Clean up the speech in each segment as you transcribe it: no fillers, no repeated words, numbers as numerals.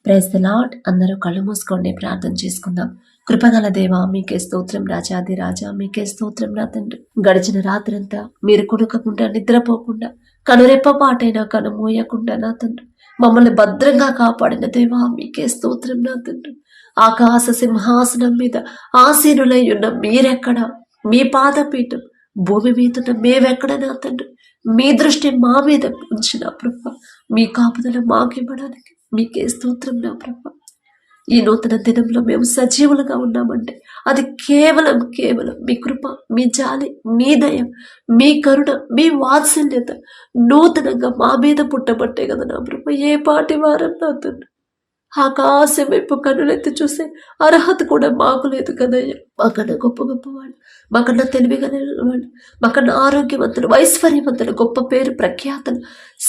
Praise the lord. అందరూ కళ్ళు మూసుకోండి, ప్రార్థన చేసుకుందాం. కృపగల దేవా, మీకే స్తోత్రం. రాజాది రాజా, మీకే స్తోత్రం నా తండ్రి. గడిచిన రాత్రంతా మీరు కొడుకకుండా, నిద్రపోకుండా, కనురెప్ప పాటైనా కనుమూయకుండా నా తండ్రి మమ్మల్ని భద్రంగా కాపాడిన దేవా, మీకే స్తోత్రం నా తండ్రి. ఆకాశ సింహాసనం మీద ఆసీనులై ఉన్న మీరెక్కడ? మీ పాదపీఠం భూమి మీద మేమెక్కడ నా తండ్రి? మీ దృష్టి మా మీద ఉంచిన ప్రభా, మీ కాపుదల మాకివ్వడానికి మీకే స్తోత్రం నా ప్రభా. ఈ నూతన దినంలో మేము సజీవులుగా ఉన్నామంటే అది కేవలం మీ కృప, మీ జాలి, మీ దయ, మీ కరుణ, మీ వాత్సల్యత నూతనంగా మా మీద పుట్టబట్టే కదా నా ప్రభా. ఏ పాటి వారం నా తండ్రి ఆకాశం వైపు కన్నులెత్తి చూసే అర్హత కూడా మాకు లేదు కదయ్యా. మాకన్నా గొప్ప వాళ్ళు, మాకన్నా తెలివిగలిగిన వాళ్ళు, మాకన్నా ఆరోగ్యవంతులు, ఐశ్వర్యవంతులు, గొప్ప పేరు ప్రఖ్యాతలు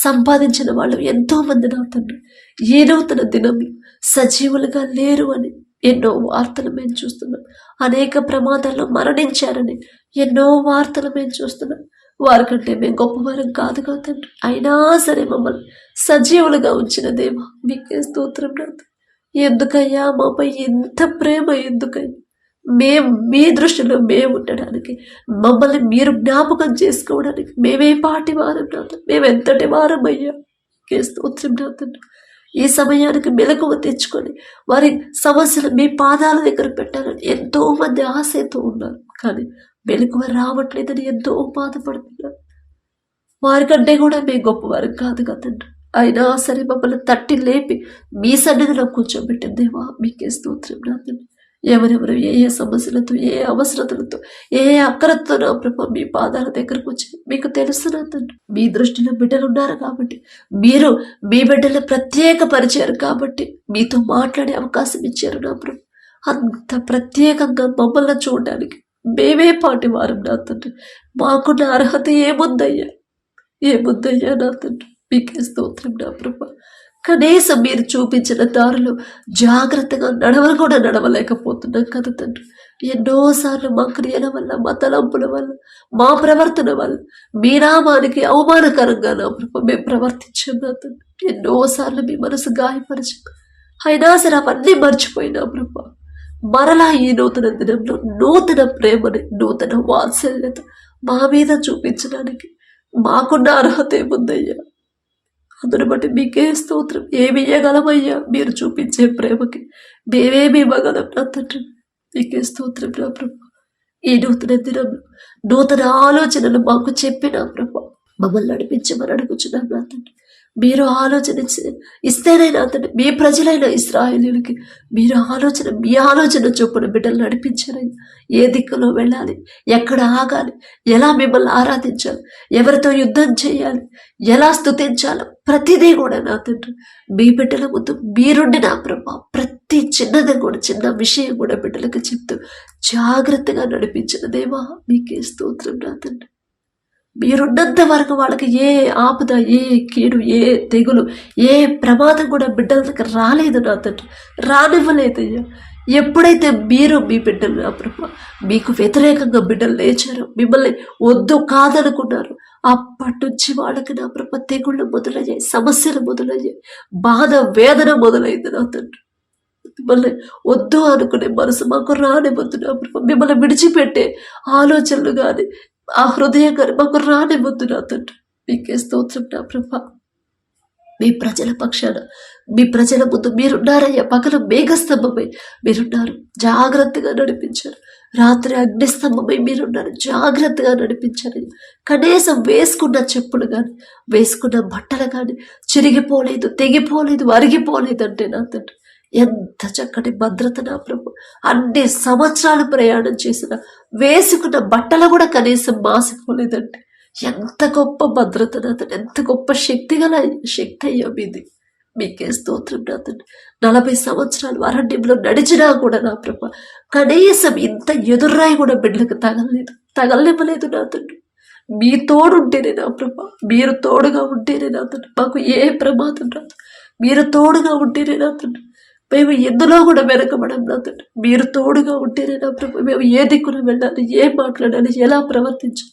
సంపాదించిన వాళ్ళు ఎంతో మంది నా తండ్రి ఈ నూతన దినంలో సజీవులుగా లేరు అని ఎన్నో వార్తలు మేము చూస్తున్నాం. అనేక ప్రమాదాల్లో మరణించారని ఎన్నో వార్తలు మేము చూస్తున్నాం. వారికంటే మేము గొప్పవారం కాదు తండ్రి. అయినా సరే మమ్మల్ని సజీవులుగా ఉంచిన దేవా, మీకే స్తోత్రం నాథ. ఎందుకయ్యా మాపై ఎంత ప్రేమ? ఎందుకయ్యా మేము మీ దృష్టిలో మేము ఉండడానికి, మమ్మల్ని మీరు జ్ఞాపకం చేసుకోవడానికి మేమే పాటి వారం నాథ. మేమెంతటి వారం అయ్యా, మీకే స్తోత్రం నాథ. ఈ సమయానికి మెలకువ తెచ్చుకొని వారి సమస్యలు మీ పాదాల దగ్గర పెట్టాలని ఎంతో మంది ఆశతో ఉన్నారు. కానీ మెలకువ రావట్లేదని ఎంతో బాధపడుతున్నారు. వారికంటే కూడా మేము గొప్పవారు కాదు కదండి. అయినా సరే మమ్మల్ని తట్టి లేపి మీ సన్నిధిలో కూర్చోబెట్టిన దేవా, మీకే స్తోత్రం నాథండి. ఎవరెవరు ఏ ఏ సమస్యలతో, ఏ అవసరతలతో, ఏ అక్కరతో నా ప్రభా మీ పాదాల దగ్గరకు వచ్చి మీకు తెలుసు నాథండి. మీ దృష్టిలో బిడ్డలు ఉన్నారు కాబట్టి, మీరు మీ బిడ్డలు ప్రత్యేక పరిచారు కాబట్టి మీతో మాట్లాడే అవకాశం ఇచ్చారు నా ప్రభు. అంత ప్రత్యేకంగా మమ్మల్ని చూడడానికి మేమే పాటి వారం నా తండ్రి. మాకున్న అర్హత ఏముందయ్యా నా తండ్రి. మీకే స్తోత్రం నా ప్రభా. కనీసం మీరు చూపించిన దారిలో జాగ్రత్తగా నడవలేకపోతున్నాం కదా తండ్రి. ఎన్నోసార్లు మా క్రియల వల్ల, మా తలంపుల వల్ల, మా ప్రవర్తన వల్ల మీ నామానికి అవమానకరంగా నా ప్రభా మేము ప్రవర్తించాం నా తండ్రి. ఎన్నోసార్లు మీ మనసు గాయపరిచాం. అయినా సరే అవన్నీ మర్చిపోయినా ప్రభా, మరలా ఈ నూతన దినంలో నూతన ప్రేమని, నూతన వాత్సల్యత మా మీద చూపించడానికి మాకున్న అర్హత ఏముందయ్యా? అందుని బట్టి మీకే స్తోత్రం. ఏమి ఇయ్యగలమయ్యా మీరు చూపించే ప్రేమకి? మేమేమి ఇవ్వగలం నా తండ్రి. మీకే స్తోత్రం నా ప్రభా. ఈ నూతన దినంలో నూతన ఆలోచనలు మాకు చెప్పిన ప్రభా మమ్మల్ని నడిపించమని అడుగుచున్నాం నా తండ్రి. మీరు ఆలోచన ఇస్తేనైనా తండ్రి మీ ప్రజలైన ఇశ్రాయేలీయులకి మీరు మీ ఆలోచన చొప్పున బిడ్డలు నడిపించారని. ఏ దిక్కులో వెళ్ళాలి, ఎక్కడ ఆగాలి, ఎలా మిమ్మల్ని ఆరాధించాలి, ఎవరితో యుద్ధం చేయాలి, ఎలా స్తుతించాలో ప్రతిదీ కూడా నా తండ్రి మీ బిడ్డల ముందు మీరుండి నా ప్రభా ప్రతి చిన్నది కూడా, చిన్న విషయం కూడా బిడ్డలకు చెప్తూ జాగ్రత్తగా నడిపించిన దేవా, మీకే స్తోత్రం నా తండ్రి. మీరున్నంత వరకు వాళ్ళకి ఏ ఆపద, ఏ కీడు, ఏ తెగులు, ఏ ప్రమాదం కూడా బిడ్డల దగ్గర రాలేదు నా తండ్రి. రానివ్వలేదయ్యా. ఎప్పుడైతే మీరు మీ బిడ్డలు నా ప్రభా మీకు వ్యతిరేకంగా బిడ్డలు లేచారో, మిమ్మల్ని వద్దు కాదనుకున్నారు, అప్పటి నుంచి వాళ్ళకి నా ప్రభా తెగుళ్ళు మొదలయ్యాయి, సమస్యలు మొదలయ్యాయి, బాధ వేదన మొదలైంది నా తండ్రి. మిమ్మల్ని వద్దు అనుకునే మనసు మాకు రానివ్వద్దు నా ప్రభా. మిమ్మల్ని విడిచిపెట్టే ఆలోచనలు కానీ, ఆ హృదయం గారు మాకు రానివ్వద్దు నా తండ్రి. మీకే స్తోత్రం నా ప్రభా. మీ ప్రజల పక్షాన, మీ ప్రజల ముందు మీరున్నారయ్యా. పగలు మేఘస్తంభమై మీరున్నారు, జాగ్రత్తగా నడిపించారు. రాత్రి అగ్నిస్తంభమై మీరున్నారు, జాగ్రత్తగా నడిపించారు. కనీసం వేసుకున్న చెప్పులు కానీ, వేసుకున్న బట్టలు కానీ చిరిగిపోలేదు, తెగిపోలేదు, అరిగిపోలేదు అంటే నా తండ్రి ఎంత చక్కటి భద్రత నా ప్రభు. అన్ని సంవత్సరాలు ప్రయాణం చేసిన వేసుకున్న బట్టలు కూడా కనీసం మాసిపోలేదండి. ఎంత గొప్ప భద్రత నాథండి, ఎంత గొప్ప శక్తి అయ్యా మీది. మీకే స్తోత్రం నాథండి. 40 సంవత్సరాలు అరణ్యంలో నడిచినా కూడా నా ప్రభు కనీసం ఇంత ఎదుర్రాయి కూడా బిడ్డలకు తగలనివ్వలేదు నాథండి. మీ తోడుంటేనే నా ప్రభు, మీరు తోడుగా ఉంటేనే నాథండి మాకు ఏ ప్రమాదం రాదు. మీరు తోడుగా ఉంటేనే నాథండి మేము ఎందులో కూడా వెనకబడం నా తండ్రి. మీరు తోడుగా ఉంటేనే నా ప్రభు మేము ఏ దిక్కున వెళ్ళాలి, ఏం మాట్లాడాలి, ఎలా ప్రవర్తించాలి,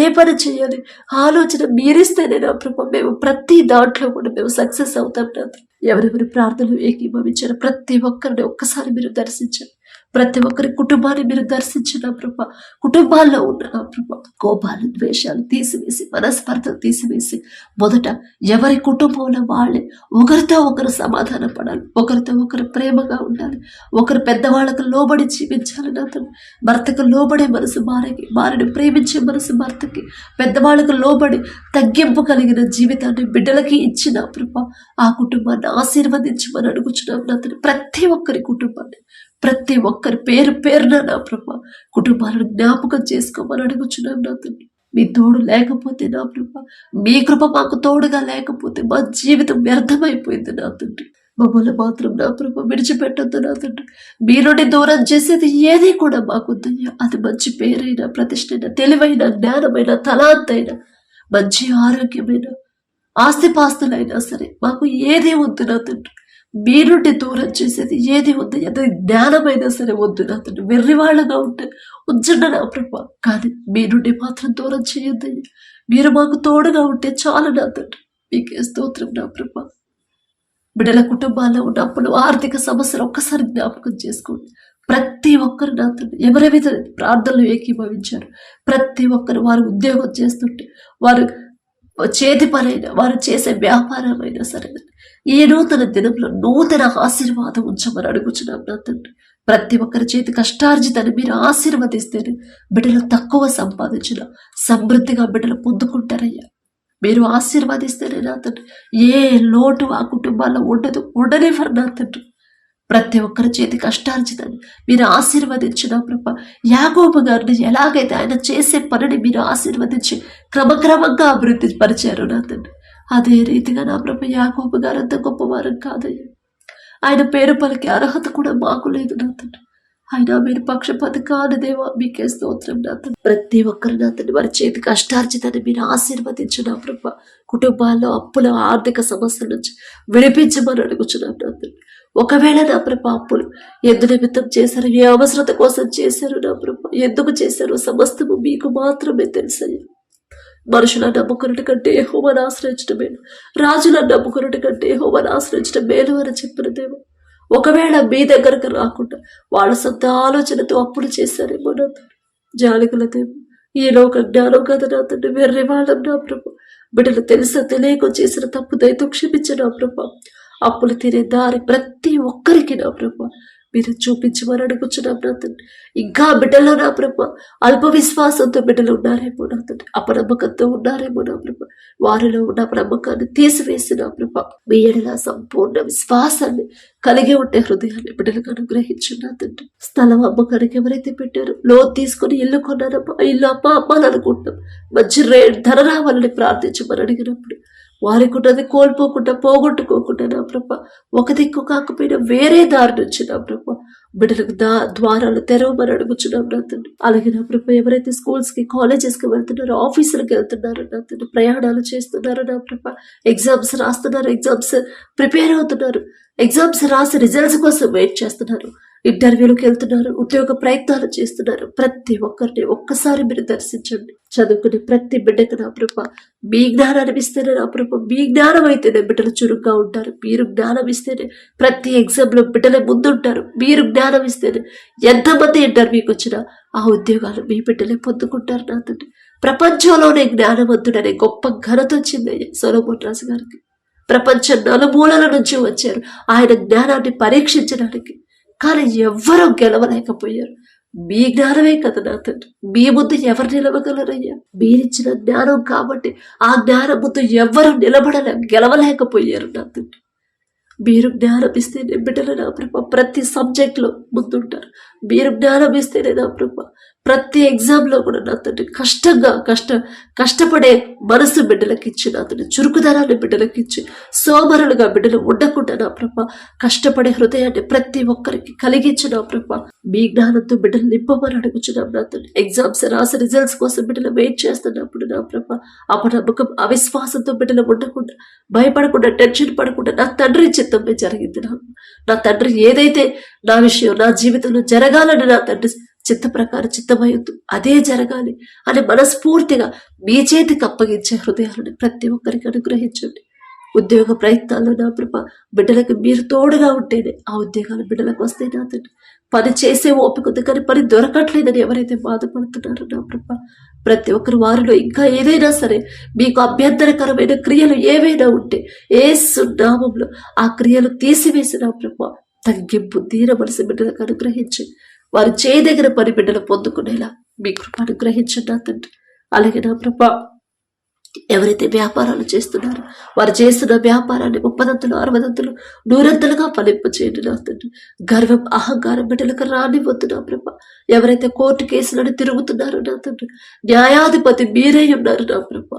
ఏ పని చేయాలి, ఆలోచన మీరిస్తేనే నా ప్రభు మేము ప్రతి దాంట్లో కూడా మేము సక్సెస్ అవుతాం నా తండ్రి. ఎవరెవరి ప్రార్థనలు ఏకీభవించారు ప్రతి ఒక్కరిని ఒక్కసారి మీరు దర్శించండి. ప్రతి ఒక్కరి కుటుంబాన్ని మీరు దర్శించిన ప్రభా, కుటుంబాల్లో ఉన్న నా ప్రభా కోపాలు ద్వేషాలు తీసివేసి, మనస్పర్ధలు తీసివేసి, మొదట ఎవరి కుటుంబంలో వాళ్ళే ఒకరితో ఒకరు సమాధాన పడాలి, ఒకరితో ఒకరు ప్రేమగా ఉండాలి, ఒకరు పెద్దవాళ్ళకు లోబడి జీవించాలి. నా తండ్రి, భర్తకు లోబడే మనసు భార్యకి, భార్యను ప్రేమించే మనసు భర్తకి, పెద్దవాళ్ళకు లోబడి తగ్గింపు కలిగిన జీవితాన్ని బిడ్డలకి ఇచ్చిన ప్రభా ఆ కుటుంబాన్ని ఆశీర్వదించమని అడుగుచున్నాం. నా తండ్రి, ప్రతి ఒక్కరి కుటుంబాన్ని, ప్రతి ఒక్కరి పేరు పేరున నా ప్రభా కుటుంబాలను జ్ఞాపకం చేసుకోమని అడుగుచున్నాం. నా తండ్రి, మీ తోడు లేకపోతే నా ప్రభా, మీ కృప మాకు తోడుగా లేకపోతే మా జీవితం వ్యర్థమైపోయింది. నా తండ్రి, మమ్మల్ని మాత్రం నా ప్రభా విడిచిపెట్టొద్దు. నా తండ్రి, మీ నుండి దూరం చేసేది ఏది కూడా మాకొద్దయ్యా. అది మంచి పేరైనా, ప్రతిష్టైన, తెలివైన, జ్ఞానమైన, తలాంతైన, మంచి ఆరోగ్యమైన, ఆస్తిపాస్తులైనా సరే మాకు ఏది వద్దు. నా తండ్రి, మీ నుండి దూరం చేసేది ఏది వద్దు. అది జ్ఞానమైనా సరే వద్దు. నా తండ్రి, వెర్రివాళ్ళగా ఉంటే ఉంచండి నా ప్రభా, కానీ మీ నుండి మాత్రం దూరం చేయొద్దయ్యా. మీరు మాకు తోడుగా ఉంటే చాలు. నా తండ్రి, మీకే స్తోత్రం. నా ప్రభా, బిడ్డల కుటుంబాల్లో ఉన్న అప్పులు, ఆర్థిక సమస్యలు ఒక్కసారి జ్ఞాపకం చేసుకోండి. ప్రతి ఒక్కరు నా తండ్రి ఎవరైతే ప్రార్థనలు ఏకీభవించారు ప్రతి ఒక్కరు వారు ఉద్యోగం చేస్తుంటే, వారు చేతి పనైనా, వారు చేసే వ్యాపారమైనా సరే ఈ నూతన దినంలో నూతన ఆశీర్వాదం ఉంచమని అడుగుచున్నాం. నా తండ్రి, ప్రతి ఒక్కరి చేతి కష్టార్జితాన్ని మీరు ఆశీర్వదిస్తేనే బిడ్డలు తక్కువ సంపాదించిన సమృద్ధిగా బిడ్డలు పొందుకుంటారయ్యా. మీరు ఆశీర్వదిస్తేనే నా తండ్రి ఏ లోటు ఆ కుటుంబాల్లో ఉండనివ్వరు. నా తండ్రి, ప్రతి ఒక్కరి చేతి కష్టార్జితాన్ని మీరు ఆశీర్వదించిన ప్రభా, యాకోబు గారిని ఎలాగైతే ఆయన చేసే పనిని మీరు ఆశీర్వదించి క్రమక్రమంగా అభివృద్ధి పరిచారు. నా తండ్రి, అదే రీతిగా నా ప్రభా యాకోబు గారు అంత గొప్పవారం కాదయ్యా. ఆయన పేరు పలికే అర్హత కూడా మాకు లేదు. నా తండ్రి, ఆయన మీరు పక్షపాతి కాదు దేవా, మీకే స్తోత్రం. నా తండ్రి, ప్రతి ఒక్కరు నా తండ్రి వారి చేతి కష్టార్జితాన్ని మీరు ఆశీర్వదించు నా ప్రభా. కుటుంబాల్లో అప్పుల, ఆర్థిక సమస్యల నుంచి విడిపించమని అడుగుచున్నాం. నా తండ్రి, ఒకవేళ నా ప్రభా అప్పులు ఎందు నిమిత్తం చేశారు, ఏ అవసరత కోసం చేశారు నా ప్రభా, ఎందుకు చేశారు, సమస్తము మీకు మాత్రమే తెలుసయ్యా. మనుషుల నమ్ముకున్నటి కంటే యెహోవాను ఆశ్రయించడం మేలు, రాజుల నమ్ముకున్నటి కంటే యెహోవాను ఆశ్రయించడం మేలు అని చెప్పిన దేవ. ఒకవేళ మీ దగ్గరకు రాకుండా వాళ్ళ సొంత ఆలోచనతో అప్పులు చేశారేమో నా తండ్రి, జాలిగల దేవ. ఈ లోక జ్ఞానం కదా నా తండ్రి, వెర్రి వాళ్ళం నా ప్రభా. బిడ్డలు తెలుసా తెలియక చేసిన తప్పు దయతో క్షమించు నా ప్రభా. అప్పులు తినే దారి ప్రతి ఒక్కరికి నా ప్రభా మీరు చూపించమని అడుగుచున్నాం. నా తండ్రి, ఇంకా బిడ్డలో నా ప్రభా అల్ప విశ్వాసంతో బిడ్డలు ఉన్నారేమో నా తండ్రి, అపనమ్మకంతో ఉన్నారేమో నా ప్రభా. వారిలో ఉన్న నమ్మకాన్ని తీసివేసి నా ప్రభా మీ ఎడల సంపూర్ణ విశ్వాసాన్ని కలిగి ఉండే హృదయాన్ని బిడ్డలకు అనుగ్రహించు. నా తండ్రి, స్థలం అమ్మకానికి ఎవరైతే పెట్టారో, లోన్ తీసుకుని ఇల్లు కొన్నారమ్మా, ఇల్లు అమ్మాలని అనుకుంటాం, మంచి ధర రావాలని ప్రార్థించమని అడిగినప్పుడు వారికి ఉన్నది కోల్పోకుండా, పోగొట్టుకోకుండా నా ప్రభా ఒక దిక్కు కాకపోయినా వేరే దారి నుంచి నా ప్రభా బిడ్డలకు ద్వారాలు తెరవమని అడుగుచున్నాం. నా తండ్రి, అలాగే నా ప్రభా ఎవరైతే స్కూల్స్ కి, కాలేజెస్ కి వెళ్తున్నారో, ఆఫీసులకు వెళ్తున్నారో నా తండ్రి, ప్రయాణాలు చేస్తున్నారో నా ప్రభా, ఎగ్జామ్స్ రాస్తున్నారు, ఎగ్జామ్స్ ప్రిపేర్ అవుతున్నారు, ఎగ్జామ్స్ రాసి రిజల్ట్స్ కోసం వెయిట్ చేస్తున్నారు, ఇంటర్వ్యూలకు వెళ్తున్నారు, ఉద్యోగ ప్రయత్నాలు చేస్తున్నారు, ప్రతి ఒక్కరిని ఒక్కసారి మీరు దర్శించండి. చదువుకునే ప్రతి బిడ్డకు నా ప్రభా మీ జ్ఞానాన్ని ఇస్తేనే నా ప్రభా, మీ జ్ఞానం అయితేనే బిడ్డలు చురుగ్గా ఉంటారు. మీరు జ్ఞానం ఇస్తేనే ప్రతి ఎగ్జామ్ లో బిడ్డలే ముందుంటారు. మీరు జ్ఞానం ఇస్తేనే ఎంతమంది ఇంటర్వ్యూకి వచ్చినా ఆ ఉద్యోగాలు మీ బిడ్డలే పొందుకుంటారు. నా తండ్రి, ప్రపంచంలోనే జ్ఞానవంతుడనే గొప్ప ఘనత వచ్చింది సొలొమోను రాజు గారికి. ప్రపంచ నలుమూలల నుంచి వచ్చారు ఆయన జ్ఞానాన్ని పరీక్షించడానికి, కానీ ఎవ్వరూ గెలవలేకపోయారు. మీ జ్ఞానమే కదా నా తండ్రి, మీ ముందు ఎవరు నిలవగలరయ్యా? మీరిచ్చిన జ్ఞానం కాబట్టి ఆ జ్ఞానం ముందు ఎవ్వరు గెలవలేకపోయారు నా తండ్రి. మీరు జ్ఞానం ఇస్తేనే బిడ్డలు నా ప్రభా ప్రతి సబ్జెక్ట్లో ముందుంటారు. మీరు జ్ఞానం ఇస్తేనే నా ప్రభా ప్రతి ఎగ్జామ్లో కూడా నా తండ్రి కష్టపడే మనసు బిడ్డలకి ఇచ్చి, నా తండ్రి చురుకుదనాన్ని బిడ్డలకి ఇచ్చి, సోమరులుగా బిడ్డలు ఉండకుండా నా ప్రభా కష్టపడే హృదయాన్ని ప్రతి ఒక్కరికి కలిగించి నా ప్రభా మీ జ్ఞానంతో బిడ్డలు నింపమని అడుగుచున్నాం. నా తండ్రి, ఎగ్జామ్స్ రాసి రిజల్ట్స్ కోసం బిడ్డలు వెయిట్ చేస్తున్నప్పుడు నా ప్రభా అపనమ్మకం, అవిశ్వాసంతో బిడ్డలు ఉండకుండా, భయపడకుండా, టెన్షన్ పడకుండా నా తండ్రి చిత్తమే జరిగింది. నా తండ్రి ఏదైతే నా విషయం, నా జీవితంలో జరగాలని నా తండ్రి చిత్త ప్రకారం చిత్తమయ్యొద్దు, అదే జరగాలి అని మనస్ఫూర్తిగా మీ చేతికి అప్పగించే హృదయాలను ప్రతి ఒక్కరికి అనుగ్రహించండి. ఉద్యోగ ప్రయత్నాల్లో నా ప్రభ బిడ్డలకు మీరు తోడుగా ఉంటేనే ఆ ఉద్యోగాలు బిడ్డలకు వస్తాయి నా తండ్రి. పని చేసే ఓపిక ఉంది కానీ పని దొరకట్లేదని ఎవరైతే బాధపడుతున్నారో నా ప్రభ ప్రతి ఒక్కరు వారిలో ఇంకా ఏదైనా సరే మీకు అభ్యంతరకరమైన క్రియలు ఏవైనా ఉంటే యేసు నామములో ఆ క్రియలు తీసివేసి నా ప్రభ తగ్గింపు తీర మనసు బిడ్డలకు అనుగ్రహించి వారు చేయదగిన పని బిడ్డలు పొందుకునేలా మీ కృప అనుగ్రహించండి నా తండ్రి. అలాగే నా ప్రభ ఎవరైతే వ్యాపారాలు చేస్తున్నారో వారు చేస్తున్న వ్యాపారాన్ని 30 60 100 ఫలింప చేయండి నా తండ్రి. గర్వం అహంకారం బిడ్డలకు రానివద్దు నా ప్రభ. ఎవరైతే కోర్టు కేసులను తిరుగుతున్నారో నా తండ్రి న్యాయాధిపతి మీరే ఉన్నారు నా ప్రభ.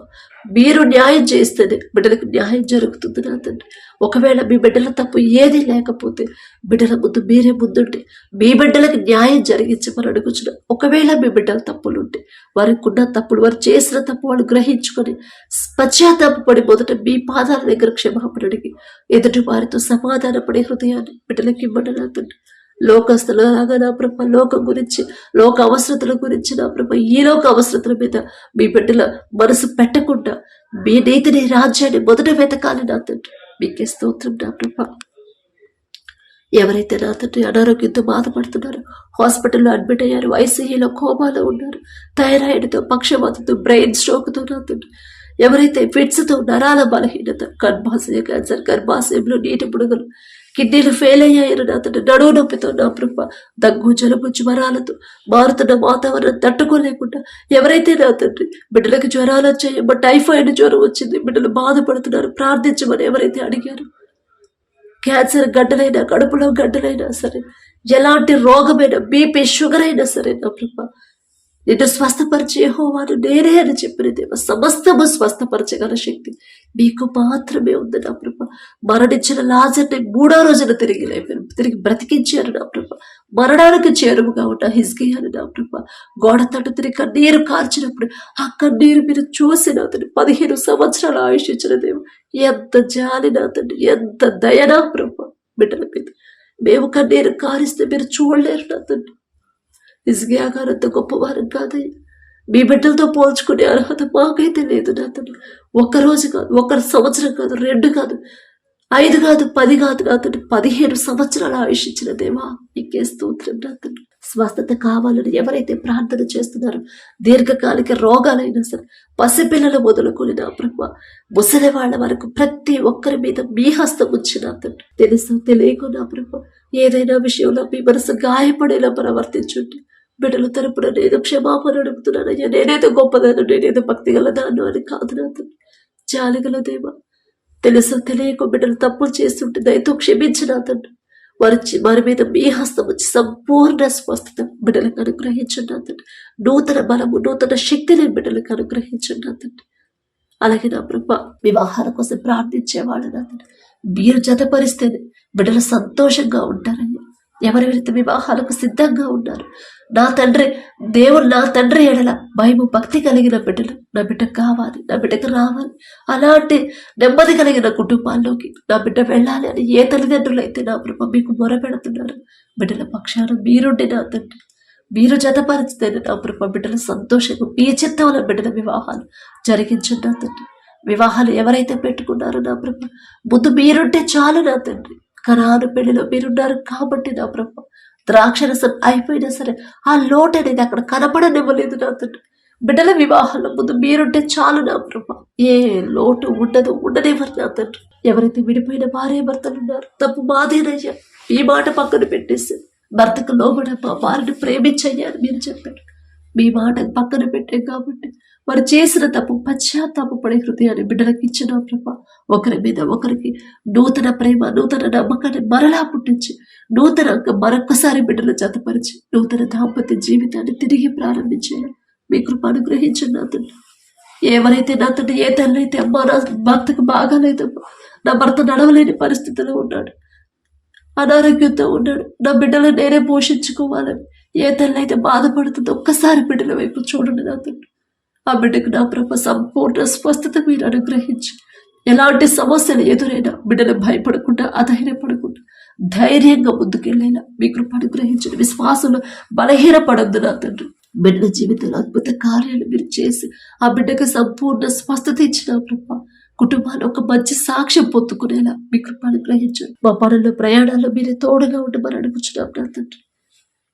మీరు న్యాయం చేస్తేనే బిడ్డలకు న్యాయం జరుగుతుంది నా తండ్రి. ఒకవేళ మీ బిడ్డల తప్పు ఏది లేకపోతే బిడ్డల ముందు మీరే ముందుంటే మీ బిడ్డలకు న్యాయం జరిగించమని అడుగుచున్నాం. ఒకవేళ మీ బిడ్డల తప్పులుంటే వారికి ఉన్న తప్పుడు వారు చేసిన తప్పు వాళ్ళు గ్రహించుకొని పశ్చాత్తాపడి మొదట మీ పాదాల దగ్గర క్షమాపణ అడిగి ఎదుటి వారితో సమాధానపడే హృదయాన్ని బిడ్డలకి ఇవ్వండి నా తండ్రి. లోకస్తులలాగా నా ప్రభ లోకం గురించి లోక అవసరతల గురించి నా ప్రభ ఈ లోక అవసరతల మీద మీ బిడ్డల మనసు పెట్టకుండా మీ నీతిని రాజ్యాన్ని మొదట వెతకాలి నా తండ్రి. మీకే స్తోత్రం నా ప్రభ. ఎవరైతే నా తండ్రి అనారోగ్యంతో బాధపడుతున్నారో హాస్పిటల్లో అడ్మిట్ అయ్యారు, ఐసీయూలో కోమాలో ఉన్నారు, థైరాయిడ్తో పక్షవాతంతో బ్రెయిన్ స్ట్రోక్తో నా తండ్రి ఎవరైతే ఫిట్స్తో నరాల బలహీనత గర్భాశయ క్యాన్సర్ గర్భాశయంలో నీటి బుడగలు కిడ్నీలు ఫెయిల్ అయ్యాయని నా తండ్రి నడువు నొప్పితో నా ప్రభ దగ్గు జలుబు జ్వరాలతో మారుతున్న వాతావరణం తట్టుకోలేకుండా ఎవరైతే నా తండ్రి బిడ్డలకు జ్వరాలు వచ్చాయో టైఫాయిడ్ జ్వరం వచ్చింది బిడ్డలు బాధపడుతున్నారు ప్రార్థించమని ఎవరైతే అడిగారు క్యాన్సర్ గడ్డలైనా కడుపులో గడ్డలైనా సరే ఎలాంటి రోగమైనా బీపీ షుగర్ అయినా సరే నా ప్రభ నిన్ను స్వస్థపరిచే యెహోవాను నేనే అని చెప్పిన దేవ సమస్తము స్వస్థపరచగల శక్తి మీకు మాత్రమే ఉంది నా ప్రభ. మరణించిన లాజర్ని 3వ రోజున తిరిగి బ్రతికించారు నా ప్రభ. మరణానికి చేరువుగా ఉన్న హిజ్కియాను నా ప్రభ గోడ తట్టు తిరిగి కన్నీరు కార్చినప్పుడు ఆ కన్నీరు మీరు చూసిన అతని 15 సంవత్సరాల ఆయుష్ ఇచ్చిన దేవ ఎంత జాలి నా తండ్రి ఎంత దయనా ప్రభ బిడ్డల మీద. మేము కన్నీరు కారిస్తే మీరు చూడలేరు నా తండ్రి. హిజ్కియా గారు అంత గొప్పవారం కాదయ్యా. మీ బిడ్డలతో పోల్చుకునే అర్హత మాకైతే లేదు నా తండ్రి. 1 రోజు కాదు 1 సంవత్సరం కాదు 2 కాదు 5 కాదు 10 కాదు నా తండ్రి 15 సంవత్సరాల ఆయుష్ ఇచ్చిన దేవా నీకే స్తోత్రం నా తండ్రి. స్వస్థత కావాలని ఎవరైతే ప్రార్థన చేస్తున్నారో దీర్ఘకాలిక రోగాలైనా సరే పసిపిల్లలు మొదలుకొని నా ప్రభ ముసలి వాళ్ళ వరకు ప్రతి ఒక్కరి మీద మీ హస్తం ఉంచి నా తండ్రి తెలుసు తెలియకు నా ప్రభ ఏదైనా విషయంలో మీ మనసు గాయపడేలా ప్రవర్తించుంటే బిడ్డల తరపున నేను క్షమాపణ అడుగుతున్నానయ్యా. నేనేదో గొప్పదాను నేనేదో భక్తి గలదాను అని కాదు నా తండ్రి జాలిగల దేవా తెలుసు తెలియక బిడ్డలు తప్పులు చేస్తుంటే దయతో క్షమించిన తండ్రి వారి మీద మీ హస్తం వచ్చి సంపూర్ణ స్వస్థత బిడ్డలకు అనుగ్రహించండి తండ్రి. నూతన బలము నూతన శక్తిని బిడ్డలకు అనుగ్రహించండి తండ్రి. అలాగే నా ప్రభ వివాహాల కోసం ప్రార్థించేవాడు నా తండ్రి మీరు జతపరిస్తేనే బిడ్డలు సంతోషంగా ఉంటారయ్యా. ఎవరెవరైతే వివాహాలకు సిద్ధంగా ఉన్నారు నా తండ్రి దేవుడు నా తండ్రి ఎడల భయము భక్తి కలిగిన బిడ్డలు నా బిడ్డకు కావాలి నా బిడ్డకు రావాలి అలాంటి నెమ్మది కలిగిన కుటుంబాల్లోకి నా బిడ్డ వెళ్ళాలి అని ఏ తల్లిదండ్రులు అయితే నా ప్రభ మీకు మొరపెడుతున్నారు బిడ్డల పక్షాన మీరుండి నా తండ్రి మీరు జతపరిస్తేనే నా ప్రభ బిడ్డల సంతోషంగా మీ చిత్తంలో బిడ్డల వివాహాలు జరిగించండి నా తండ్రి. వివాహాలు ఎవరైతే పెట్టుకున్నారో నా ప్రభ ముందు మీరుంటే చాలు నా తండ్రి. కరారు పెళ్లిలో మీరున్నారు కాబట్టి నా ప్రభ ద్రాక్షరసం అయిపోయినా సరే ఆ లోటు అనేది అక్కడ కనపడనివ్వలేదు నా తండ్రి. బిడ్డల వివాహాల ముందు మీరుంటే చాలు నా ప్రభ ఏ లోటు ఉండనివ్వరు నా తండ్రి. ఎవరైతే విడిపోయిన భార్య భర్తలు ఉన్నారు తప్పు మాదేనయ్యా ఈ మాట పక్కన పెట్టేసి భర్తకు లోబడమ్మా వారిని ప్రేమించయ్యా అని మీరు చెప్పారు. మీ మాట పక్కన పెట్టే కాబట్టి వారు చేసిన తప్పు పశ్చాత్తాపడే హృదయాన్ని బిడ్డలకు ఇచ్చిన ప్రభ ఒకరి మీద ఒకరికి నూతన ప్రేమ నూతన నమ్మకాన్ని మరలా పుట్టించి నూతనంగా మరొక్కసారి బిడ్డలు జతపరిచి నూతన దాంపత్య జీవితాన్ని తిరిగి ప్రారంభించేయాలి మీ కృప అనుగ్రహించండి నా తండ్రి. ఎవరైతే నా తండ్రి ఏ తల్లి అయితే అమ్మా నా భర్తకు బాగాలేదమ్మా నా భర్త నడవలేని పరిస్థితిలో ఉన్నాడు అనారోగ్యంతో ఉన్నాడు నా బిడ్డలు నేనే పోషించుకోవాలని ఏ తల్లి అయితే బాధపడుతుందో ఒక్కసారి బిడ్డల వైపు చూడండి నా తండ్రి. ఆ బిడ్డకు నా ప్రభ సంపూర్ణ స్వస్థత మీరు అనుగ్రహించి ఎలాంటి సమస్యలు ఎదురైనా బిడ్డలు భయపడకుండా అధైర్యపడకుండా ధైర్యంగా ముందుకెళ్ళేలా మీ కృప అనుగ్రహించండి. విశ్వాసంలో బలహీనపడద్దు నా తండ్రి. బిడ్డల జీవితంలో అద్భుత కార్యాలు మీరు చేసి ఆ బిడ్డకు సంపూర్ణ స్వస్థత ఇచ్చిన ప్రభ కుటుంబాన్ని ఒక మంచి సాక్ష్యం పొందుకునేలా మీ కృపను గ్రహించండి. మా పనుల్లో ప్రయాణాల్లో మీరే తోడుగా ఉండమని అడుగుచున్నాం నా తండ్రి.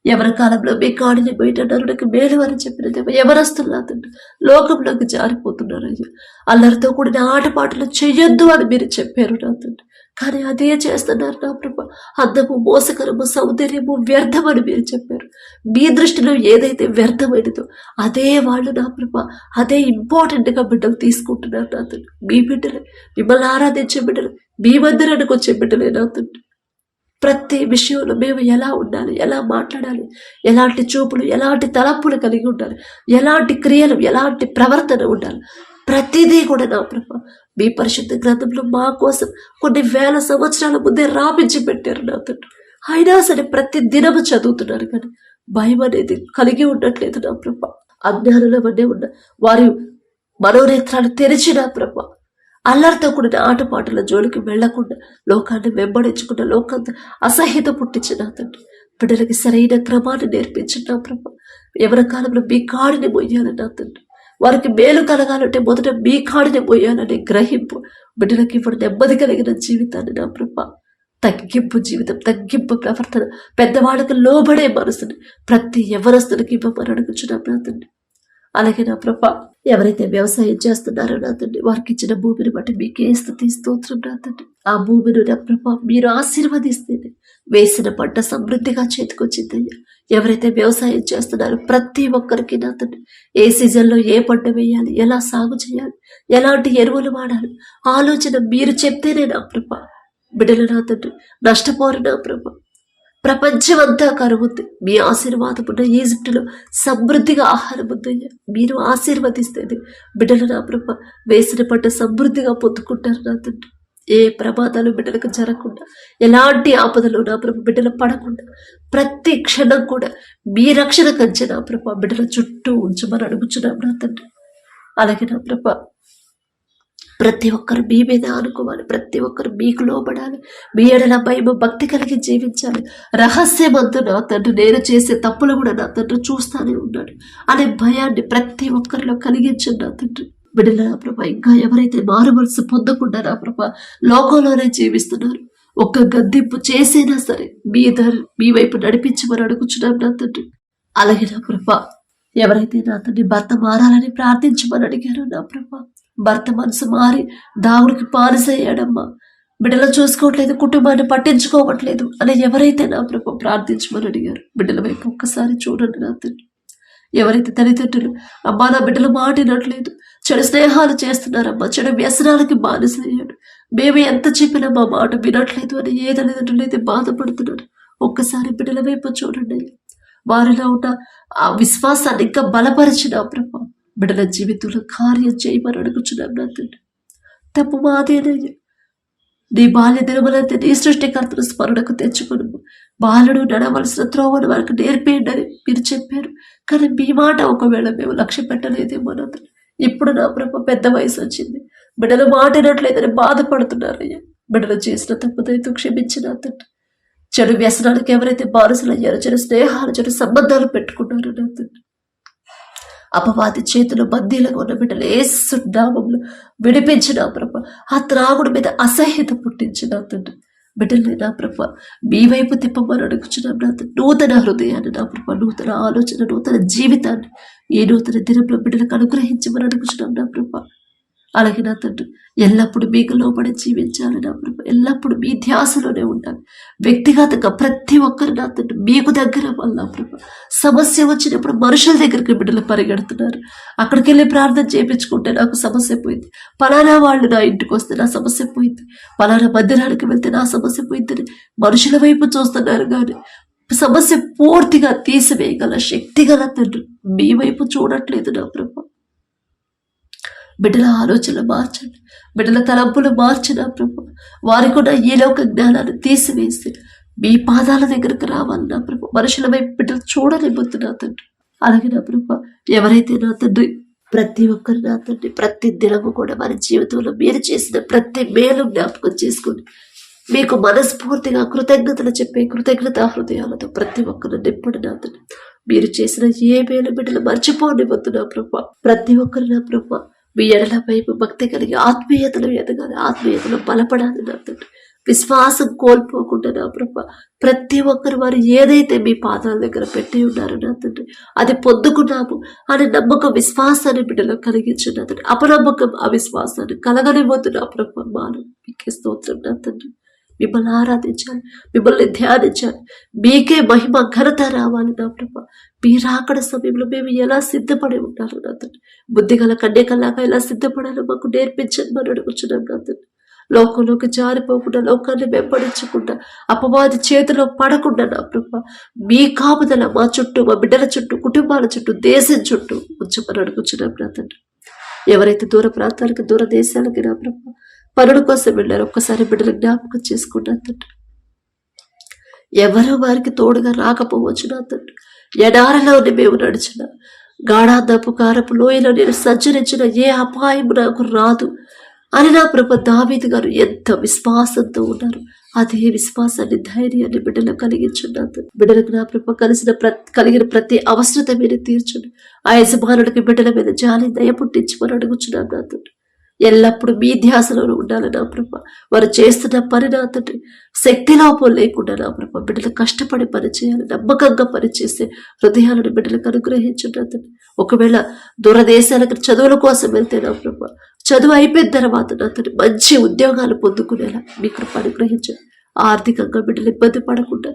ఎవరి కాలంలో మీ కాడిని బయట నరుడికి మేలు అని చెప్పిన దేవ ఎవరస్తులు నా తండ్రి లోకంలోకి జారిపోతున్నారు అయ్యా. అల్లరితో కూడిన ఆటపాటలు చెయ్యొద్దు అని మీరు చెప్పారు నా తండ్రి, కానీ అదే చేస్తున్నారు నా ప్రభ. అందము, మోసకరము, సౌందర్యము వ్యర్థమని మీరు చెప్పారు. మీ దృష్టిలో ఏదైతే వ్యర్థమైనదో అదే వాళ్ళు నా ప్రభ, అదే ఇంపార్టెంట్గా బిడ్డలు తీసుకుంటున్నారు నా తండ్రి. మీ బిడ్డలే, మిమ్మల్ని ఆరాధించే బిడ్డలు, మీ మందిరానికి వచ్చే బిడ్డలే నా తండ్రి. ప్రతి విషయంలో మేము ఎలా ఉండాలి, ఎలా మాట్లాడాలి, ఎలాంటి చూపులు, ఎలాంటి తలంపులు కలిగి ఉండాలి, ఎలాంటి క్రియలు, ఎలాంటి ప్రవర్తన ఉండాలి, ప్రతిదీ కూడా నా ప్రభ మీ పరిశుద్ధ గ్రంథంలో మా కోసం కొన్ని వేల సంవత్సరాల ముందే రాపించి పెట్టారు నా తండ్రి. అయినా సరే ప్రతి దినము చదువుతున్నారు, కానీ భయం అనేది కలిగి ఉండట్లేదు నా ప్రభ. అజ్ఞానంలో ఉన్న వారి మనోనేత్రాలు తెరిచిన ప్రభ, అల్లరితో కూడిన ఆటపాటల జోలికి వెళ్లకుండా లోకాన్ని వెంబడించకుండా లోకంతో అసహ్యత పుట్టించిన తండ్రి. బిడ్డలకి సరైన క్రమాన్ని నేర్పించిన ప్రభ. ఎవరి కాలంలో మీ కాడిని మొయ్యాలి నా తండ్రి. వారికి మేలు కలగాలంటే మొదట మీ కాడిని మొయ్యాలనే గ్రహింపు బిడ్డలకి ఇప్పుడు నెమ్మది కలిగిన జీవితాన్ని నా ప్రభ. తగ్గింపు జీవితం, తగ్గింపు ప్రవర్తన, పెద్దవాళ్ళకి లోబడే మనసుని ప్రతి ఎవరస్తులకి ఇవ్వమని అడుగుచున్నాం నా తండ్రి. అలాగే నా ప్రభ ఎవరైతే వ్యవసాయం చేస్తున్నారో నా తండ్రి వారికి ఇచ్చిన భూమిని బట్టి మీకే స్తుతి స్తోత్రం నా తండ్రి. ఆ భూమిని నా ప్రభ మీరు ఆశీర్వదిస్తేనే వేసిన పంట సమృద్ధిగా చేతికొచ్చిందయ్యా. ఎవరైతే వ్యవసాయం చేస్తున్నారో ప్రతి ఒక్కరికి నా తండ్రి ఏ సీజన్లో ఏ పంట వేయాలి, ఎలా సాగు చేయాలి, ఎలాంటి ఎరువులు వాడాలి ఆలోచన మీరు చెప్తేనే నా ప్రభ బిడ్డలు నా తండ్రి నష్టపోరు నా ప్రభ. ప్రపంచమంతా కరువుంది, మీ ఆశీర్వాదం ఉన్న ఈజిప్టులో సమృద్ధిగా ఆహారం ఉందయ్యా. మీరు ఆశీర్వదిస్తేనే బిడ్డలు నా ప్రభ వేసిన పంట సమృద్ధిగా పొందుకుంటారు నా తండ్రి. ఏ ప్రమాదాలు బిడ్డలకు జరగకుండా, ఎలాంటి ఆపదలు నా ప్రభ బిడ్డలు పడకుండా ప్రతి క్షణం కూడా మీ రక్షణ కంచె నా ప్రభ బిడ్డల చుట్టూ ఉంచమని అడుగుచున్నాం నా తండ్రి. అలాగే నా ప్రభ ప్రతి ఒక్కరు మీ మీద ఆనుకోవాలి, ప్రతి ఒక్కరు మీకు లోబడాలి, మీ ఎడల భయము భక్తి కలిగి జీవించాలి. రహస్యమంతా నా తండ్రి నేను చేసే తప్పులు కూడా నా తండ్రి చూస్తానే ఉన్నాడు అనే భయాన్ని ప్రతి ఒక్కరిలో కలిగించండి నా తండ్రి. బిడ్డల నా ప్రభ ఇంకా ఎవరైతే మారు మనసు పొందకుండా నా ప్రభ లోకంలోనే జీవిస్తున్నారు, ఒక్క గద్దింపు చేసైనా సరే మీ వైపు నడిపించమని అడుగుచున్నాం నా తండ్రి. అలాగే నా ప్రభ ఎవరైతే నా తండ్రి భర్త మారాలని ప్రార్థించమని అడిగారో నా ప్రభ భర్త మనసు మారి దావుడికి పారిసయ్యాడమ్మా, బిడ్డలు చూసుకోవట్లేదు, కుటుంబాన్ని పట్టించుకోవట్లేదు అని ఎవరైతే నా ప్రభు ప్రార్థించమని అడిగారు బిడ్డల వైపు ఒక్కసారి చూడండి నా తండ్రి. ఎవరైతే తల్లిదండ్రులు అమ్మా నా బిడ్డలు మాటినట్లేదు, చెడు స్నేహాలు చేస్తున్నారమ్మా, చెడు వ్యసనాలకి బానిసయ్యాడు, మేము ఎంత చెప్పినా మా మాట వినట్లేదు అని ఏ తల్లిదండ్రులు అయితే బాధపడుతున్నారు ఒక్కసారి బిడ్డల వైపు చూడండి. వారిలో ఉన్న ఆ విశ్వాసాన్ని ఇంకా బలపరిచిన ప్రభు బిడ్డల జీవితంలో కార్యం చేయమని అడుగుచున్నాం నా తండ్రి. తప్పు మాదేనయ్యా, నీ బాల్య దినములంతే నీ సృష్టికర్తను స్మరణకు తెచ్చుకును, బాలుడు నడవలసిన త్రోవను వారికి నేర్పేయండి అని మీరు చెప్పారు. కానీ మీ మాట ఒకవేళ మేము లక్ష్య పెట్టలేదేమో నా తండ్రి. ఇప్పుడు నా ప్రభు పెద్ద వయసు వచ్చింది, బిడ్డలు మాటినట్లేదని బాధపడుతున్నారయ్యా. బిడ్డలు చేసిన తప్పుదైతే క్షమించిన తండ్రి. చెడు వ్యసనాలకు ఎవరైతే బానిసలయ్యారో, చెడు స్నేహాలు, చెడు సంబంధాలు పెట్టుకున్నారో నా తండ్రి, అపవాది చేతులు బందీలుగా ఉన్న బిడ్డలు యేసు నామములో విడిపించిన ప్రభ. ఆ త్రాగుడు మీద అసహ్యత పుట్టించిన తండ్రి బిడ్డల్ని నా ప్రభ మీ వైపు తిప్పమని అడుగుచున్నాం నా తండ్రి. నూతన హృదయాన్ని నా ప్రభ, నూతన ఆలోచన, నూతన జీవితాన్ని ఈ నూతన దినంలో బిడ్డలకు అనుగ్రహించమని అడుగుచున్నాం నా ప్రభ. అలాగే నా తండ్రి ఎల్లప్పుడూ మీకు లోబడి జీవించాలి నా ప్రభ, ఎల్లప్పుడూ మీ ధ్యాసలోనే ఉండాలి. వ్యక్తిగతంగా ప్రతి ఒక్కరు నా తండ్రి మీకు దగ్గర వల్ల ప్రభ. సమస్య వచ్చినప్పుడు మనుషుల దగ్గరికి బిడ్డలు పరిగెడుతున్నారు, అక్కడికి వెళ్ళి ప్రార్థన చేయించుకుంటే నాకు సమస్య పోయింది, పలానా వాళ్ళు నా ఇంటికి వస్తే నా సమస్య పోయింది, పలానా మందిరానికి వెళ్తే నా సమస్య పోయిందని మనుషుల వైపు చూస్తున్నారు. కానీ సమస్య పూర్తిగా తీసివేయగల శక్తి గల తండ్రి మీ వైపు చూడట్లేదు నా ప్రభ. బిడ్డల ఆలోచనలు మార్చండి, బిడ్డల తలంపులు మార్చిన ప్రభు. వారికి కూడా ఈ లోక జ్ఞానాన్ని తీసివేసి మీ పాదాల దగ్గరకు రావాలి నా ప్రభు. మనుషుల వైపు బిడ్డలు చూడలేకపోతున్నా తండ్రి. అలాగే నా ప్రభు ఎవరైతే నా తండ్రి ప్రతి ఒక్కరు నా తండ్రి ప్రతి దినము కూడా వారి జీవితంలో మీరు చేసిన ప్రతి మేలు జ్ఞాపకం చేసుకొని మీకు మనస్ఫూర్తిగా కృతజ్ఞతలు చెప్పే కృతజ్ఞతా హృదయాలతో ప్రతి ఒక్కరు నింపడు నా తండ్రి. మీరు చేసిన ఏ మేలు బిడ్డలు మర్చిపోనివ్వద్దు నా ప్రభు. ప్రతి ఒక్కరు నా ప్రభు మీ ఎడల వైపు భక్తి కలిగి ఆత్మీయతలో ఎదగాలి, ఆత్మీయతలో బలపడాలి నా తండ్రి. విశ్వాసం కోల్పోకుండా నా ప్రభ ప్రతి ఒక్కరు వారు ఏదైతే మీ పాదాల దగ్గర పెట్టి ఉన్నారో నా తండ్రి అది పొందుకున్నాము అనే నమ్మకం విశ్వాసాన్ని బిడ్డలో కలిగించు నా తండ్రి. అపనమ్మకం అవిశ్వాసాన్ని కలగనివ్వద్దు నా ప్రభ. మాను మీకే స్తోత్రం నా తండ్రి. మిమ్మల్ని ఆరాధించాలి, మిమ్మల్ని ధ్యానించాలి, మీకే మహిమ ఘనత రావాలి నా ప్రభ. మీరు అక్కడ సమయంలో మేము ఎలా సిద్ధపడి ఉండాలి నా తండ్రి. బుద్ధిగల కన్యకలాగా ఎలా సిద్ధపడాలో మాకు నేర్పించండి మనం అడుగుచున్నాం నా తండ్రి. లోకంలోకి జారిపోకుండా, లోకాన్ని వెంబడించకుండా, అపవాది చేతిలో పడకుండా నా ప్రభ మీ కాపుదల మా చుట్టూ, మా బిడ్డల చుట్టూ, కుటుంబాల చుట్టూ, దేశం చుట్టూ ఉంచమని అడుగుచున్నాం నా తండ్రి. ఎవరైతే దూర ప్రాంతాలకి, దూర దేశాలకి నా ప్రభ పనుల కోసం వెళ్ళారు ఒక్కసారి బిడ్డలు జ్ఞాపకం చేసుకున్నా తండ్రి. ఎవరు వారికి తోడుగా రాకపోవచ్చు నా తండ్రి. ఎడారిలో మేము నడిచిన, గాఢాంధపు కారపు లోయలో నేను సంచరించిన ఏ అపాయం నాకు రాదు అని నా ప్రభ దావీదు గారు ఎంత విశ్వాసంతో ఉన్నారు. అదే విశ్వాసాన్ని, ధైర్యాన్ని బిడ్డలు కలిగించున్నారు. బిడ్డలకు నా ప్రభ కలిగిన ప్రతి అవసరత మీరు తీర్చుండి. ఆ యజమానుడికి బిడ్డల మీద జాలి దయ పుట్టించమని అడుగుచున్నాను నా తండ్రి. ఎల్లప్పుడూ మీ ధ్యాసలో ఉండాలి నా ప్రభ. వారు చేస్తున్న పని నా తండ్రి శక్తి లోపం లేకుండా నా ప్రభ బిడ్డలు కష్టపడి పని చేయాలి, నమ్మకంగా పనిచేసే హృదయాలను బిడ్డలకు అనుగ్రహించున్నా తండ్రి. ఒకవేళ దూరదేశాలకు చదువుల కోసం వెళ్తే నా ప్రభ చదువు అయిపోయిన తర్వాత నా తండ్రి మంచి ఉద్యోగాలు పొందుకునేలా మీ కృప అనుగ్రహించండి. ఆర్థికంగా బిడ్డలు ఇబ్బంది పడకుండా,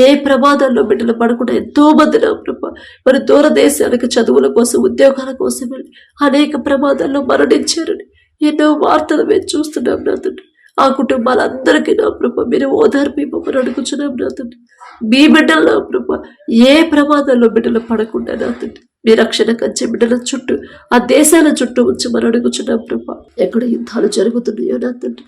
ఏ ప్రమాదాల్లో బిడ్డలు పడకుండా ఎంతో మంది నా ప్రభ మరి దూర దేశాలకు చదువుల కోసం, ఉద్యోగాల కోసం వెళ్ళి అనేక ప్రమాదాల్లో మరణించారని ఎన్నో వార్తలు మేము చూస్తున్నాం నా తండ్రి. ఆ కుటుంబాలందరికీ నా ప్రభ మీరు ఓదార్పు ఇవ్వమని అడుగుచున్నాం నా తండ్రి. మీ బిడ్డలు నా ప్రభ ఏ ప్రమాదాల్లో బిడ్డలు పడకుండా నా తండ్రి మీ రక్షణ కంచె బిడ్డల చుట్టూ, ఆ దేశాల చుట్టూ ఉంచమని అడుగుచున్నాం ప్రభ. ఎక్కడ యుద్ధాలు జరుగుతున్నాయో నా తండ్రి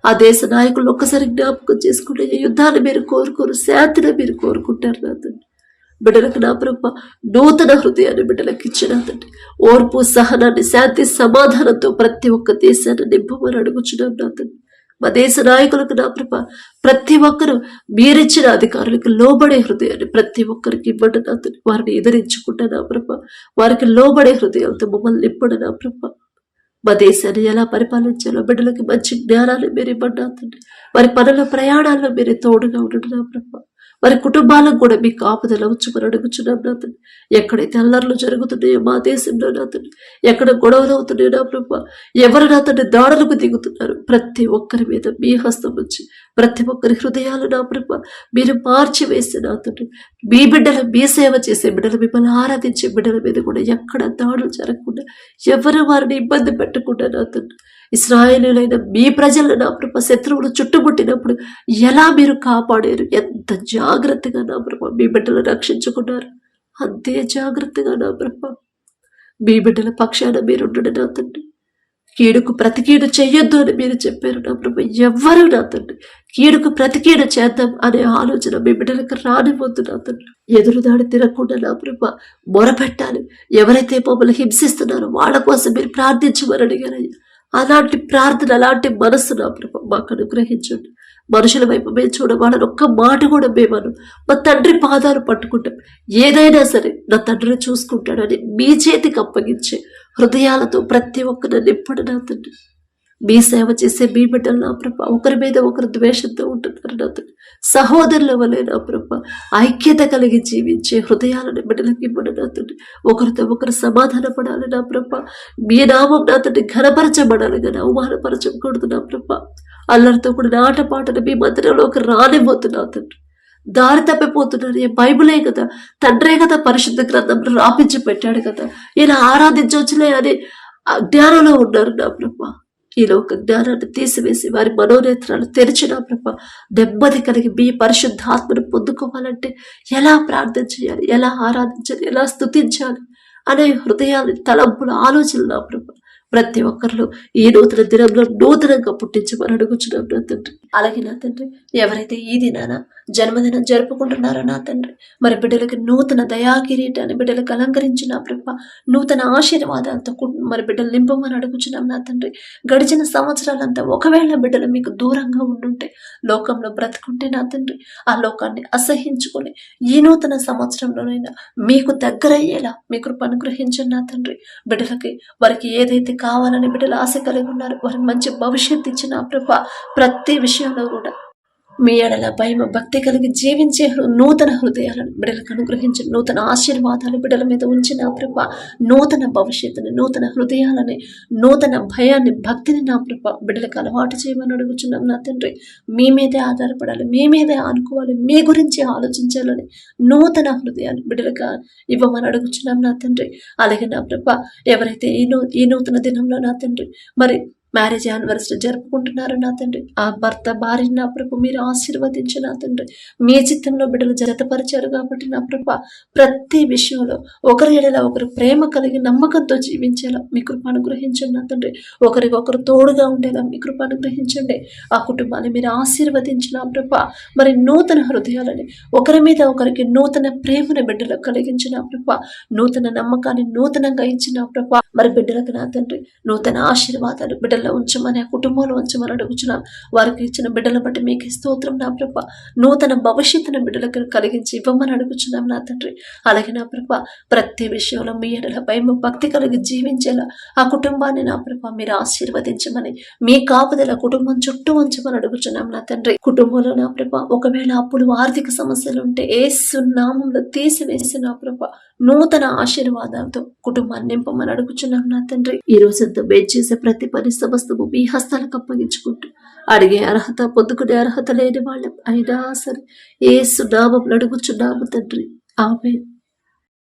ఆ దేశ నాయకులు ఒక్కసారి జ్ఞాపకం చేసుకుంటే యుద్ధాన్ని మీరు కోరుకోరు, శాంతిని మీరు కోరుకుంటారు నా తండ్రి. బిడ్డలకు నా ప్రభ నూతన హృదయాన్ని బిడ్డలకు ఇచ్చిన తండ్రి. ఓర్పు, సహనాన్ని, శాంతి, సమాధానంతో ప్రతి ఒక్క దేశాన్ని నింపమని అడుగుచున్నాం నా తండ్రి. మా దేశ నాయకులకు నా ప్రభ ప్రతి ఒక్కరు మీరిచ్చిన అధికారులకు లోబడే హృదయాన్ని ప్రతి ఒక్కరికి ఇవ్వండి నా తండ్రి. వారిని ఎదిరించుకుంటా నా ప్రభ వారికి లోబడే హృదయంతో మమ్మల్ని నింపండి నా ప్రభ. మా దేశాన్ని ఎలా పరిపాలించాలో బిడ్డలకి మంచి జ్ఞానాన్ని మీరు ఇవ్వండి నా తండ్రి. వారి పనుల ప్రయాణాల్లో మీరు తోడుగా ఉండండి నా ప్రభ. వారి కుటుంబాలకు కూడా మీ కాపుదల ఉంచుకొని అడుగుచున్నాం నా తండ్రి. ఎక్కడైతే అల్లర్లు జరుగుతున్నాయో మా దేశంలో నా తండ్రి, ఎక్కడ గొడవలు అవుతున్నాయో నా ప్రభ, ఎవరు నా తండ్రి దాడులకు దిగుతున్నారు ప్రతి ఒక్కరి మీద మీ హస్తం వచ్చి ప్రతి ఒక్కరి హృదయాలు నా ప్రభ మీరు మార్చి వేస్తే నా తండ్రి మీ బిడ్డలు, మీ సేవ చేసే బిడ్డలు, మిమ్మల్ని ఆరాధించే బిడ్డల మీద కూడా ఎక్కడ దాడులు జరగకుండా, ఎవరు వారిని ఇబ్బంది పెట్టకుండా నా తండ్రి ఇశ్రాయేలీయులైన మీ ప్రజలను నా ప్రభ శత్రువులు చుట్టుముట్టినప్పుడు ఎలా మీరు కాపాడారు, ఎంత జాగ్రత్తగా నా ప్రభ మీ బిడ్డలు రక్షించుకున్నారు, అంతే జాగ్రత్తగా నా ప్రభ మీ బిడ్డల పక్షాన మీరు ఉండడం నా తండ్రి. కీడుకు ప్రతి కీడు చెయ్యొద్దు అని మీరు చెప్పారు నా ప్రభ. ఎవ్వరూ నా తండ్రి కీడుకు ప్రతి కీడు చేద్దాం అనే ఆలోచన మీ బిడ్డలకు రానిపోద్దు నా తండ్రి. ఎదురుదాడి తిరగకుండా నా ప్రభ మొరపెట్టాలి. ఎవరైతే మమ్మల్ని హింసిస్తున్నారో వాళ్ళ కోసం మీరు ప్రార్థించమని అడిగారయ్యా. అలాంటి ప్రార్థన, అలాంటి మనస్సు నా ప్రభ మాకు అనుగ్రహించండి. మనుషుల వైపు మేము చూడ వాళ్ళని ఒక్క మాట కూడా మేమను మా తండ్రి పాదాలు పట్టుకుంటాం. ఏదైనా సరే నా తండ్రిని చూసుకుంటాడని మీ చేతికి అప్పగించే హృదయాలతో ప్రతి ఒక్కరిని నింపడు నా తండ్రి. మీ సేవ చేసే మీ బిడ్డలు నా ప్రభ ఒకరి మీద ఒకరు ద్వేషంతో ఉంటున్నారు నా తండ్రి. సహోదరుల వలె నా ప్రభ ఐక్యత కలిగి జీవించే హృదయాలను బిడ్డలకి ఇవ్వడు నా తండ్రి. ఒకరితో ఒకరు సమాధాన పడాలి నా ప్రభ. మీ నామం నా తండ్రి ఘనపరచబడాలి కానీ అవమానపరచకూడదు నా ప్రభ. అల్లరితో కూడా ఆటపాటలు మీ మందిరంలోకి రానివ్వద్దు తండ్రి. దారి తప్పిపోతున్నారు. ఏ బైబులే కదా, తండ్రే కదా పరిశుద్ధ గ్రంథంలో రాపించి పెట్టాడు కదా, ఇలా ఆరాధించవచ్చులే అని జ్ఞానంలో ఉన్నారు నా ప్రభ. ఈ లోక జ్ఞానాన్ని తీసివేసి వారి మనోనేత్రాలు తెరిచిన ప్రభ నెమ్మది కలిగి మీ పరిశుద్ధాత్మను పొందుకోవాలంటే ఎలా ప్రార్థన చేయాలి, ఎలా ఆరాధించాలి, ఎలా స్తుతించాలి అనే హృదయాలు, తలంపులు, ఆలోచనలు నా ప్రభ ప్రతి ఒక్కరిలో ఈ నూతన దినంలో నూతనంగా పుట్టించమని అడుగుచున్నాం నా తండ్రి. అలాగే నా తండ్రి ఎవరైతే ఈ దినాన జన్మదినం జరుపుకుంటున్నారో నా తండ్రి మరి బిడ్డలకి నూతన దయా కిరీటాన్ని బిడ్డలకు అలంకరించిన ప్రభ నూతన ఆశీర్వాదాలతో మరి బిడ్డలు నింపమని అడుగుచున్నాం నా తండ్రి. గడిచిన సంవత్సరాలంతా ఒకవేళ బిడ్డలు మీకు దూరంగా ఉండుంటే, లోకంలో బ్రతుకుంటే నా తండ్రి ఆ లోకాన్ని అసహించుకొని ఈ నూతన సంవత్సరంలోనైనా మీకు దగ్గరయ్యేలా మీ కృప అనుగ్రహించండి నా తండ్రి. బిడ్డలకి వారికి ఏదైతే కావాలని బిడ్డలు ఆశ కలిగి ఉన్నారు, వారికి మంచి భవిష్యత్తు ఇచ్చిన ప్రభ ప్రతి విషయంలో కూడా మీ ఎడల భయం భక్తి కలిగి జీవించే నూతన హృదయాలను బిడ్డలకు అనుగ్రహించి నూతన ఆశీర్వాదాలు బిడ్డల మీద ఉంచిన ప్రభ నూతన భవిష్యత్తుని, నూతన హృదయాలని, నూతన భయాన్ని, భక్తిని నా ప్రభ బిడ్డలకు అలవాటు చేయమని అడుగుచున్నాం నా తండ్రి. మీ మీదే ఆధారపడాలి, మీ మీదే ఆనుకోవాలి, మీ గురించి ఆలోచించాలని నూతన హృదయాన్ని బిడ్డలకు ఇవ్వమని అడుగుచున్నాం నా తండ్రి. అలాగే నా ప్రభ ఎవరైతే ఈ నూతన దినంలో నా తండ్రి మరి మ్యారేజ్ యానివర్సరీ జరుపుకుంటున్నారు నా తండ్రి, ఆ భర్త భార్యని నా ప్రభు మీరు ఆశీర్వదించి నా తండ్రి మీ చిత్తంలో బిడ్డలు జతపరిచారు కాబట్టి నా ప్రభ ప్రతి విషయంలో ఒకరి ఎడల ఒకరు ప్రేమ కలిగి నమ్మకంతో జీవించేలా మీ కృప అనుగ్రహించండి నా తండ్రి. ఒకరికొకరు తోడుగా ఉండేలా మీ కృప అనుగ్రహించండి. ఆ కుటుంబాన్ని మీరు ఆశీర్వదించిన ప్రభ మరి నూతన హృదయాలని, ఒకరి మీద ఒకరికి నూతన ప్రేమను బిడ్డలకు కలిగించిన ప్రభ, నూతన నమ్మకాన్ని నూతనంగా ఇచ్చిన ప్రభ మరి బిడ్డలకు నా తండ్రి నూతన ఆశీర్వాదాలు బిడ్డలు ఉంచమని, ఆ కుటుంబంలో ఉంచమని అడుగుచున్నాం. వారికి ఇచ్చిన బిడ్డల బట్టి మీకు స్తోత్రం నా ప్రభ. నూతన భవిష్యత్తును బిడ్డలకు కలిగించి ఇవ్వమని అడుగుచున్నాం నా తండ్రి. అలాగే నా ప్రభ ప్రతి విషయంలో మీ ఎడల భయం భక్తి కలిగి జీవించేలా ఆ కుటుంబాన్ని నా ప్రభ మీరు ఆశీర్వదించమని, మీ కాపుదల కుటుంబం చుట్టూ ఉంచమని అడుగుచున్నాం నా తండ్రి. కుటుంబంలో నా ప్రభ ఒకవేళ అప్పులు ఆర్థిక సమస్యలు ఉంటే యేసు నామములో తీసివేసి నా ప్రభ నూతన ఆశీర్వాదాలతో కుటుంబాన్ని నింపమని అడుగుచున్నాం నా తండ్రి. ఈ రోజంతా బేట్ చేసే ప్రతి పని సమస్తము మీ హస్తాలకు అప్పగించుకుంటూ అడిగే అర్హత పొందుకునే అర్హత లేని వాళ్ళం అయినా సరే యేసు నామములో అడుగుచున్నాము తండ్రి. ఆమేన్.